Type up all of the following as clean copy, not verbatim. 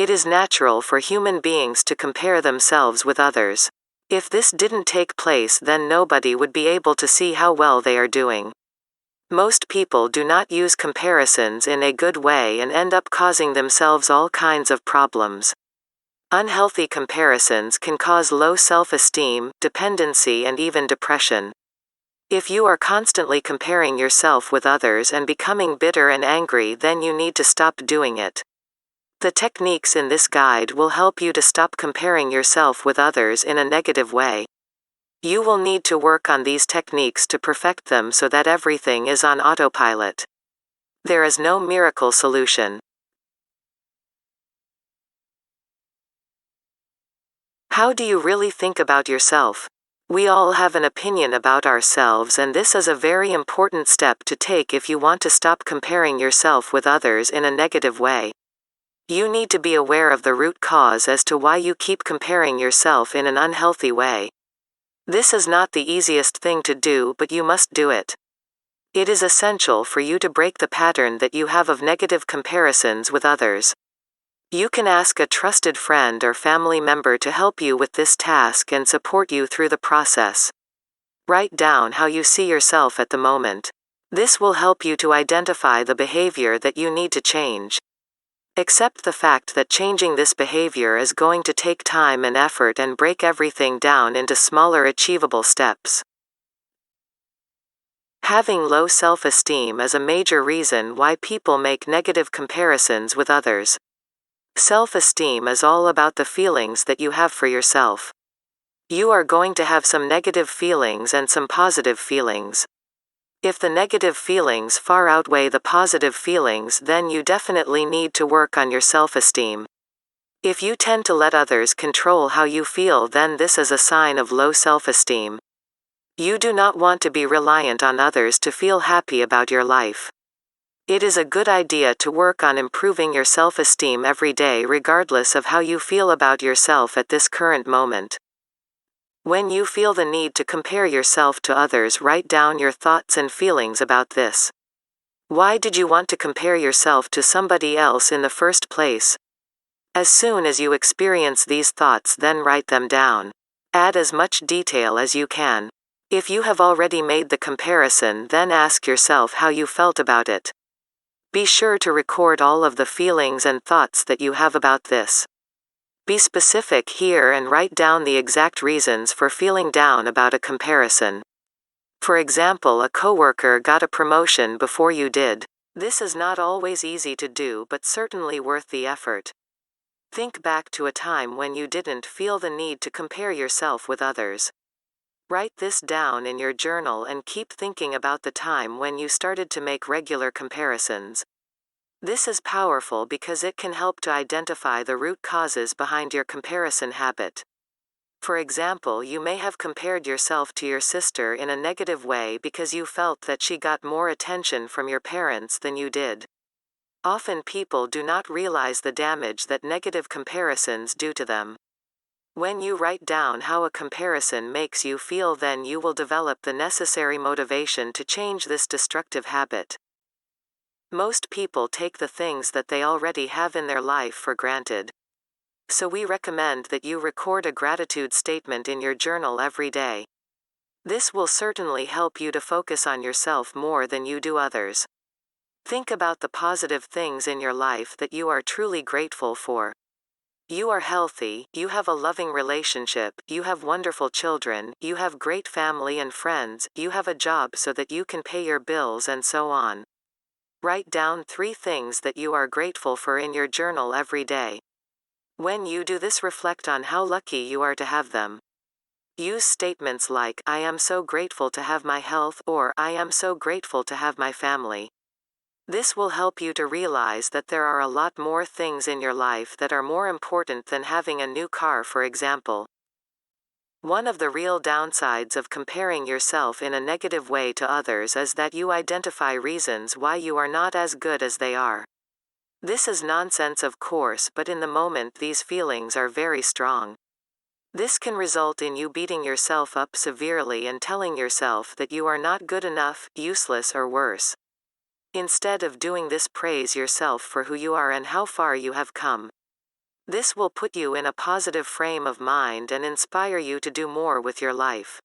It is natural for human beings to compare themselves with others. If this didn't take place, then nobody would be able to see how well they are doing. Most people do not use comparisons in a good way and end up causing themselves all kinds of problems. Unhealthy comparisons can cause low self-esteem, dependency, and even depression. If you are constantly comparing yourself with others and becoming bitter and angry, then you need to stop doing it. The techniques in this guide will help you to stop comparing yourself with others in a negative way. You will need to work on these techniques to perfect them so that everything is on autopilot. There is no miracle solution. How do you really think about yourself? We all have an opinion about ourselves, and this is a very important step to take if you want to stop comparing yourself with others in a negative way. You need to be aware of the root cause as to why you keep comparing yourself in an unhealthy way. This is not the easiest thing to do, but you must do it. It is essential for you to break the pattern that you have of negative comparisons with others. You can ask a trusted friend or family member to help you with this task and support you through the process. Write down how you see yourself at the moment. This will help you to identify the behavior that you need to change. Accept the fact that changing this behavior is going to take time and effort, and break everything down into smaller achievable steps. Having low self-esteem is a major reason why people make negative comparisons with others. Self-esteem is all about the feelings that you have for yourself. You are going to have some negative feelings and some positive feelings. If the negative feelings far outweigh the positive feelings, then you definitely need to work on your self-esteem. If you tend to let others control how you feel, then this is a sign of low self-esteem. You do not want to be reliant on others to feel happy about your life. It is a good idea to work on improving your self-esteem every day, regardless of how you feel about yourself at this current moment. When you feel the need to compare yourself to others, write down your thoughts and feelings about this. Why did you want to compare yourself to somebody else in the first place? As soon as you experience these thoughts, then write them down. Add as much detail as you can. If you have already made the comparison, then ask yourself how you felt about it. Be sure to record all of the feelings and thoughts that you have about this. Be specific here and write down the exact reasons for feeling down about a comparison. For example, a coworker got a promotion before you did. This is not always easy to do, but certainly worth the effort. Think back to a time when you didn't feel the need to compare yourself with others. Write this down in your journal and keep thinking about the time when you started to make regular comparisons. This is powerful because it can help to identify the root causes behind your comparison habit. For example, you may have compared yourself to your sister in a negative way because you felt that she got more attention from your parents than you did. Often people do not realize the damage that negative comparisons do to them. When you write down how a comparison makes you feel, then you will develop the necessary motivation to change this destructive habit. Most people take the things that they already have in their life for granted. So we recommend that you record a gratitude statement in your journal every day. This will certainly help you to focus on yourself more than you do others. Think about the positive things in your life that you are truly grateful for. You are healthy, you have a loving relationship, you have wonderful children, you have great family and friends, you have a job so that you can pay your bills, and so on. Write down 3 things that you are grateful for in your journal every day. When you do this, reflect on how lucky you are to have them. Use statements like, "I am so grateful to have my health," or "I am so grateful to have my family." This will help you to realize that there are a lot more things in your life that are more important than having a new car, for example. One of the real downsides of comparing yourself in a negative way to others is that you identify reasons why you are not as good as they are. This is nonsense, of course, but in the moment these feelings are very strong. This can result in you beating yourself up severely and telling yourself that you are not good enough, useless, or worse. Instead of doing this, praise yourself for who you are and how far you have come. This will put you in a positive frame of mind and inspire you to do more with your life.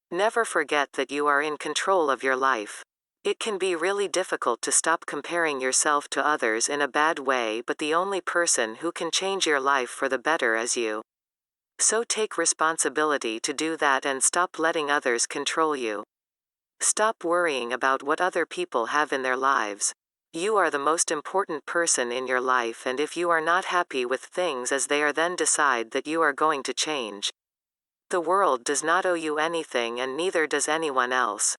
Never forget that you are in control of your life. It can be really difficult to stop comparing yourself to others in a bad way, but the only person who can change your life for the better is you. So take responsibility to do that and stop letting others control you. Stop worrying about what other people have in their lives. You are the most important person in your life, and if you are not happy with things as they are, then decide that you are going to change. The world does not owe you anything, and neither does anyone else.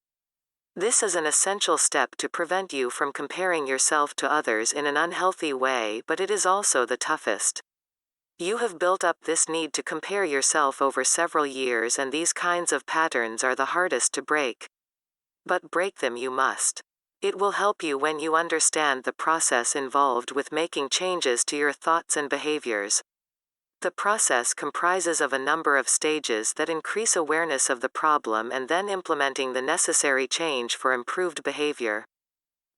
This is an essential step to prevent you from comparing yourself to others in an unhealthy way, but it is also the toughest. You have built up this need to compare yourself over several years, and these kinds of patterns are the hardest to break. But break them you must. It will help you when you understand the process involved with making changes to your thoughts and behaviors. The process comprises of a number of stages that increase awareness of the problem and then implementing the necessary change for improved behavior.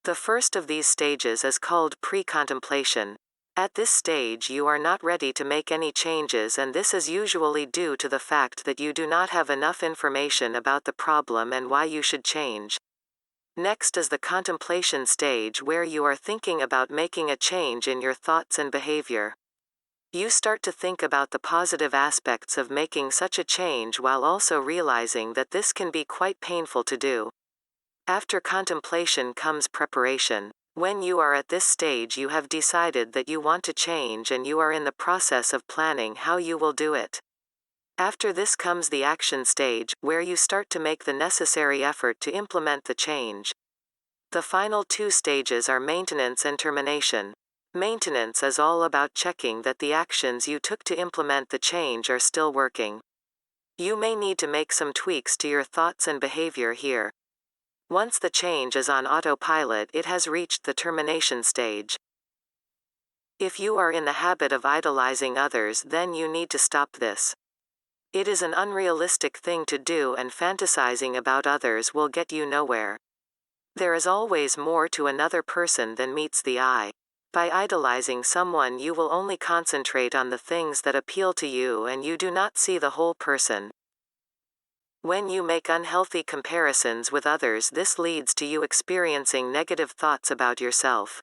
The first of these stages is called pre-contemplation. At this stage you are not ready to make any changes, and this is usually due to the fact that you do not have enough information about the problem and why you should change. Next is the contemplation stage, where you are thinking about making a change in your thoughts and behavior. You start to think about the positive aspects of making such a change while also realizing that this can be quite painful to do. After contemplation comes preparation. When you are at this stage, you have decided that you want to change and you are in the process of planning how you will do it. After this comes the action stage, where you start to make the necessary effort to implement the change. The final two stages are maintenance and termination. Maintenance is all about checking that the actions you took to implement the change are still working. You may need to make some tweaks to your thoughts and behavior here. Once the change is on autopilot, it has reached the termination stage. If you are in the habit of idolizing others, then you need to stop this. It is an unrealistic thing to do, and fantasizing about others will get you nowhere. There is always more to another person than meets the eye. By idolizing someone, you will only concentrate on the things that appeal to you and you do not see the whole person. When you make unhealthy comparisons with others, this leads to you experiencing negative thoughts about yourself.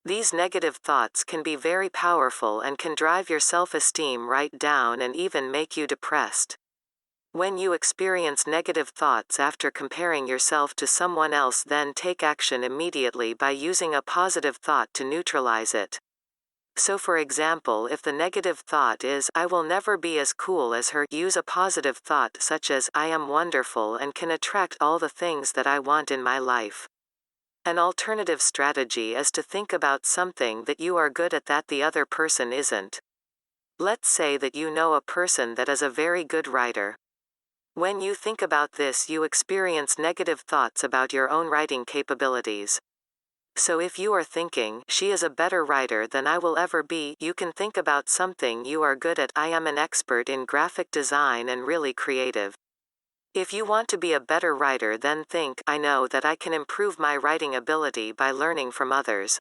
These negative thoughts can be very powerful and can drive your self-esteem right down and even make you depressed. When you experience negative thoughts after comparing yourself to someone else, then take action immediately by using a positive thought to neutralize it. So for example, if the negative thought is, "I will never be as cool as her," use a positive thought such as, "I am wonderful and can attract all the things that I want in my life." An alternative strategy is to think about something that you are good at that the other person isn't. Let's say that you know a person that is a very good writer. When you think about this, you experience negative thoughts about your own writing capabilities. So if you are thinking, "She is a better writer than I will ever be," you can think about something you are good at. "I am an expert in graphic design and really creative." If you want to be a better writer, then think, "I know that I can improve my writing ability by learning from others."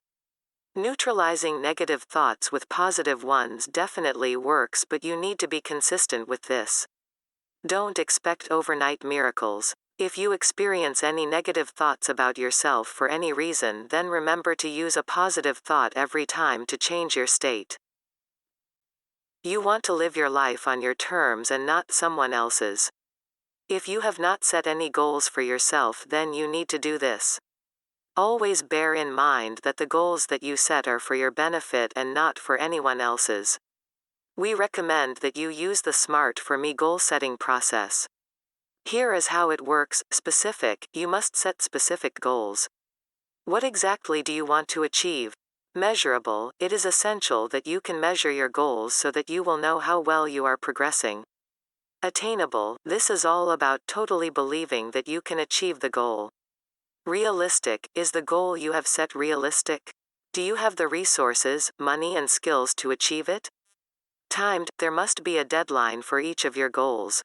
Neutralizing negative thoughts with positive ones definitely works, but you need to be consistent with this. Don't expect overnight miracles. If you experience any negative thoughts about yourself for any reason, then remember to use a positive thought every time to change your state. You want to live your life on your terms and not someone else's. If you have not set any goals for yourself, then you need to do this. Always bear in mind that the goals that you set are for your benefit and not for anyone else's. We recommend that you use the SMART for Me goal setting process. Here is how it works. Specific, you must set specific goals. What exactly do you want to achieve? Measurable, it is essential that you can measure your goals so that you will know how well you are progressing. Attainable, this is all about totally believing that you can achieve the goal. Realistic, is the goal you have set realistic? Do you have the resources, money and skills to achieve it? Timed, there must be a deadline for each of your goals.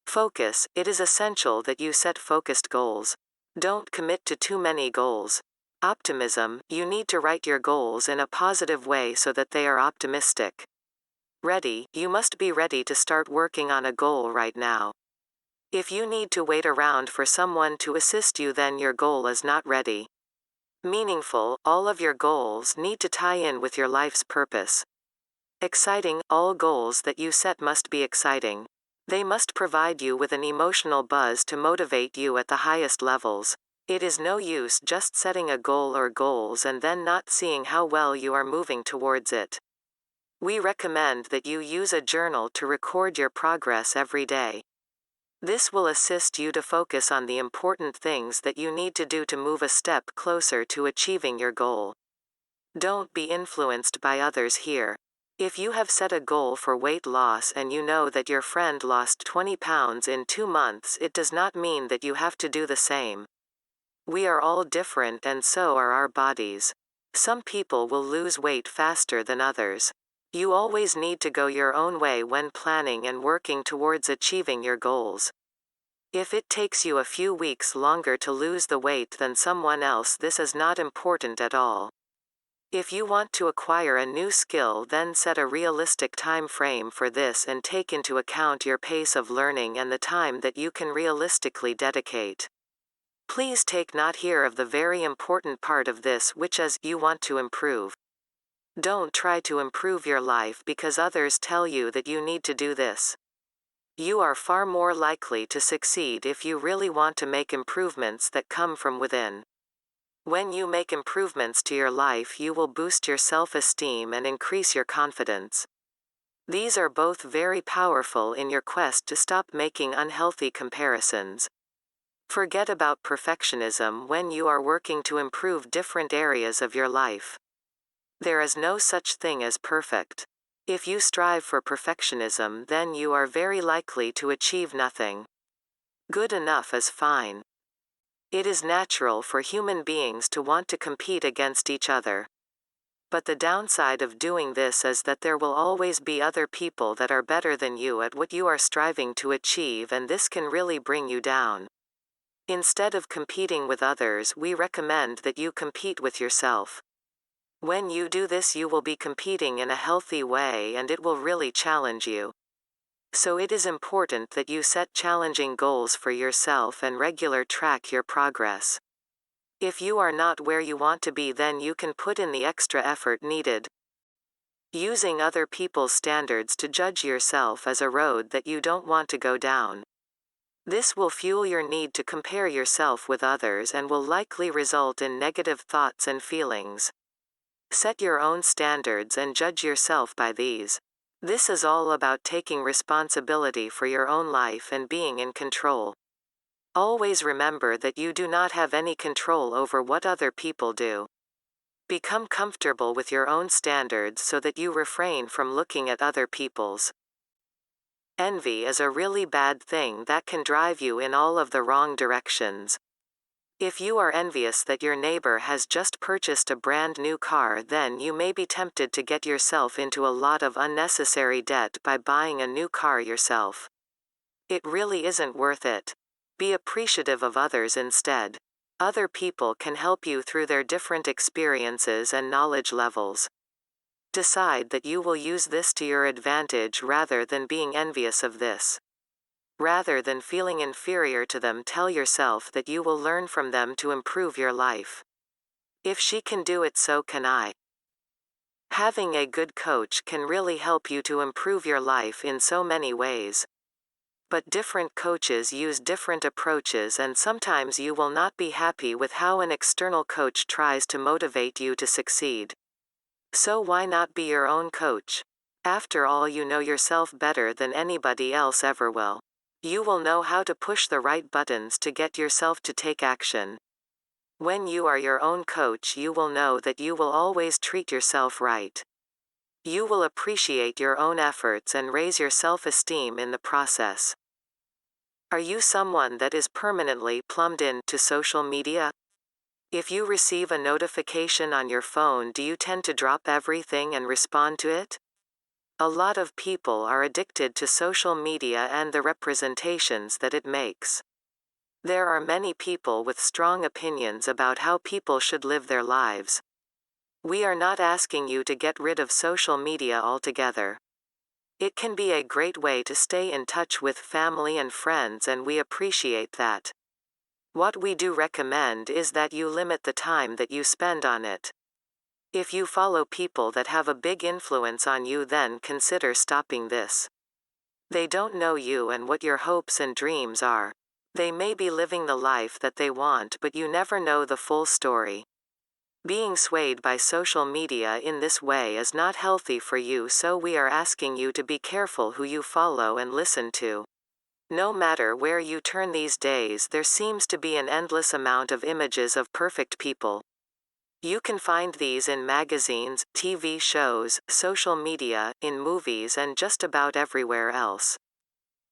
Focus, it is essential that you set focused goals. Don't commit to too many goals. Optimism, you need to write your goals in a positive way so that they are optimistic. Ready, you must be ready to start working on a goal right now. If you need to wait around for someone to assist you, then your goal is not ready. Meaningful, all of your goals need to tie in with your life's purpose. Exciting, all goals that you set must be exciting. They must provide you with an emotional buzz to motivate you at the highest levels. It is no use just setting a goal or goals and then not seeing how well you are moving towards it. We recommend that you use a journal to record your progress every day. This will assist you to focus on the important things that you need to do to move a step closer to achieving your goal. Don't be influenced by others here. If you have set a goal for weight loss and you know that your friend lost 20 pounds in 2 months, it does not mean that you have to do the same. We are all different and so are our bodies. Some people will lose weight faster than others. You always need to go your own way when planning and working towards achieving your goals. If it takes you a few weeks longer to lose the weight than someone else, this is not important at all. If you want to acquire a new skill, then set a realistic time frame for this and take into account your pace of learning and the time that you can realistically dedicate. Please take note here of the very important part of this, which is, you want to improve. Don't try to improve your life because others tell you that you need to do this. You are far more likely to succeed if you really want to make improvements that come from within. When you make improvements to your life, you will boost your self-esteem and increase your confidence. These are both very powerful in your quest to stop making unhealthy comparisons. Forget about perfectionism when you are working to improve different areas of your life. There is no such thing as perfect. If you strive for perfectionism, then you are very likely to achieve nothing. Good enough is fine. It is natural for human beings to want to compete against each other. But the downside of doing this is that there will always be other people that are better than you at what you are striving to achieve, and this can really bring you down. Instead of competing with others, we recommend that you compete with yourself. When you do this, you will be competing in a healthy way and it will really challenge you. So it is important that you set challenging goals for yourself and regular track your progress. If you are not where you want to be, then you can put in the extra effort needed. Using other people's standards to judge yourself is a road that you don't want to go down. This will fuel your need to compare yourself with others and will likely result in negative thoughts and feelings. Set your own standards and judge yourself by these. This is all about taking responsibility for your own life and being in control. Always remember that you do not have any control over what other people do. Become comfortable with your own standards so that you refrain from looking at other people's. Envy is a really bad thing that can drive you in all of the wrong directions. If you are envious that your neighbor has just purchased a brand new car, then you may be tempted to get yourself into a lot of unnecessary debt by buying a new car yourself. It really isn't worth it. Be appreciative of others instead. Other people can help you through their different experiences and knowledge levels. Decide that you will use this to your advantage rather than being envious of this. Rather than feeling inferior to them, tell yourself that you will learn from them to improve your life. If she can do it, so can I. Having a good coach can really help you to improve your life in so many ways. But different coaches use different approaches, and sometimes you will not be happy with how an external coach tries to motivate you to succeed. So why not be your own coach? After all, you know yourself better than anybody else ever will. You will know how to push the right buttons to get yourself to take action. When you are your own coach, you will know that you will always treat yourself right. You will appreciate your own efforts and raise your self-esteem in the process. Are you someone that is permanently plumbed in to social media? If you receive a notification on your phone, do you tend to drop everything and respond to it? A lot of people are addicted to social media and the representations that it makes. There are many people with strong opinions about how people should live their lives. We are not asking you to get rid of social media altogether. It can be a great way to stay in touch with family and friends, and we appreciate that. What we do recommend is that you limit the time that you spend on it. If you follow people that have a big influence on you, then consider stopping this. They don't know you and what your hopes and dreams are. They may be living the life that they want, but you never know the full story. Being swayed by social media in this way is not healthy for you, so we are asking you to be careful who you follow and listen to. No matter where you turn these days, there seems to be an endless amount of images of perfect people. You can find these in magazines, TV shows, social media, in movies, and just about everywhere else.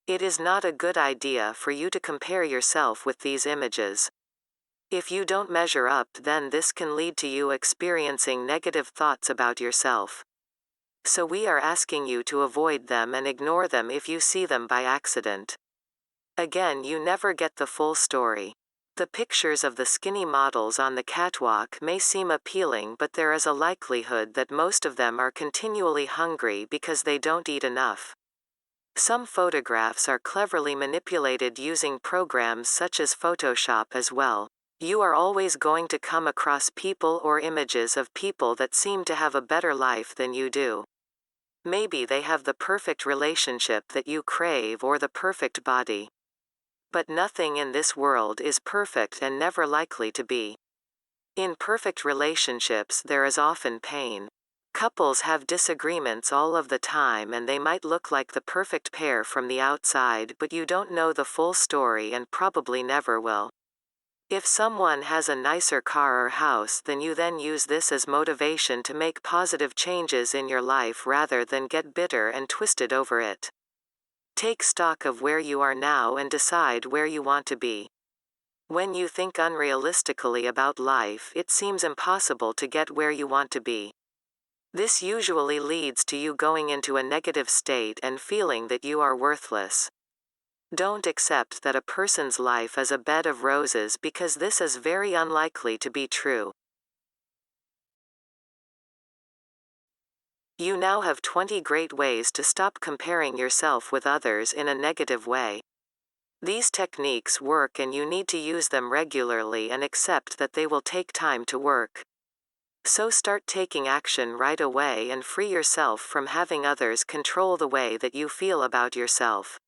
It is not a good idea for you to compare yourself with these images. If you don't measure up, then this can lead to you experiencing negative thoughts about yourself. So we are asking you to avoid them and ignore them if you see them by accident. Again, you never get the full story. The pictures of the skinny models on the catwalk may seem appealing, but there is a likelihood that most of them are continually hungry because they don't eat enough. Some photographs are cleverly manipulated using programs such as Photoshop as well. You are always going to come across people or images of people that seem to have a better life than you do. Maybe they have the perfect relationship that you crave or the perfect body. But nothing in this world is perfect and never likely to be. In perfect relationships, there is often pain. Couples have disagreements all of the time, and they might look like the perfect pair from the outside, but you don't know the full story and probably never will. If someone has a nicer car or house, then you then use this as motivation to make positive changes in your life rather than get bitter and twisted over it. Take stock of where you are now and decide where you want to be. When you think unrealistically about life, it seems impossible to get where you want to be. This usually leads to you going into a negative state and feeling that you are worthless. Don't accept that a person's life is a bed of roses, because this is very unlikely to be true. You now have 20 great ways to stop comparing yourself with others in a negative way. These techniques work, and you need to use them regularly and accept that they will take time to work. So start taking action right away and free yourself from having others control the way that you feel about yourself.